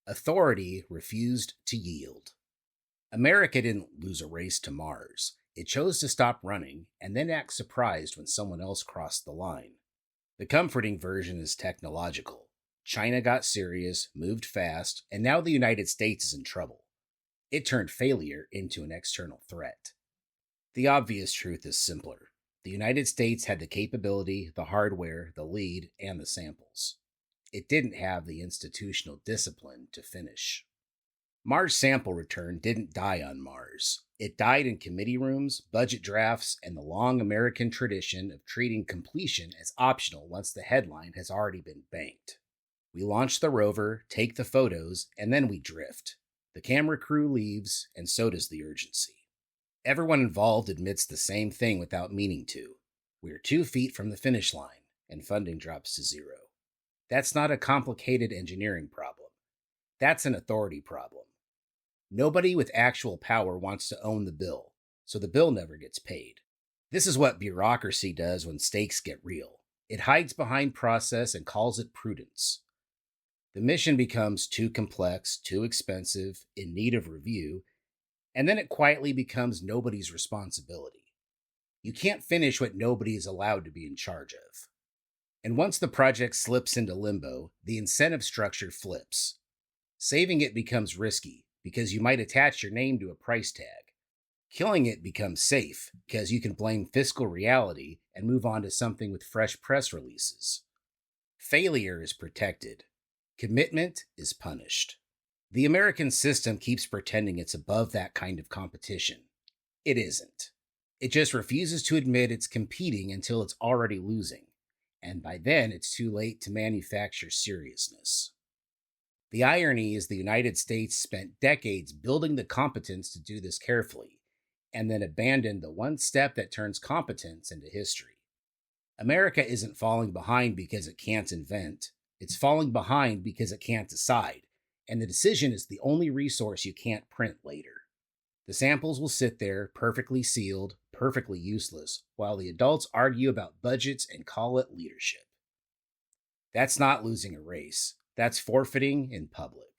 Authority refused to yield. America didn't lose a race to Mars. It chose to stop running and then act surprised when someone else crossed the line. The comforting version is technological. China got serious, moved fast, and now the United States is in trouble. It turned failure into an external threat. The obvious truth is simpler. The United States had the capability, the hardware, the lead, and the samples. It didn't have the institutional discipline to finish. Mars sample return didn't die on Mars. It died in committee rooms, budget drafts, and the long American tradition of treating completion as optional once the headline has already been banked. We launch the rover, take the photos, and then we drift. The camera crew leaves, and so does the urgency. Everyone involved admits the same thing without meaning to. We're 2 feet from the finish line, and funding drops to zero. That's not a complicated engineering problem. That's an authority problem. Nobody with actual power wants to own the bill, so the bill never gets paid. This is what bureaucracy does when stakes get real. It hides behind process and calls it prudence. The mission becomes too complex, too expensive, in need of review, and then it quietly becomes nobody's responsibility. You can't finish what nobody is allowed to be in charge of. And once the project slips into limbo, the incentive structure flips. Saving it becomes risky because you might attach your name to a price tag. Killing it becomes safe because you can blame fiscal reality and move on to something with fresh press releases. Failure is protected. Commitment is punished. The American system keeps pretending it's above that kind of competition. It isn't. It just refuses to admit it's competing until it's already losing. And by then, it's too late to manufacture seriousness. The irony is the United States spent decades building the competence to do this carefully, and then abandoned the one step that turns competence into history. America isn't falling behind because it can't invent. It's falling behind because it can't decide, and the decision is the only resource you can't print later. The samples will sit there, perfectly sealed, perfectly useless, while the adults argue about budgets and call it leadership. That's not losing a race. That's forfeiting in public.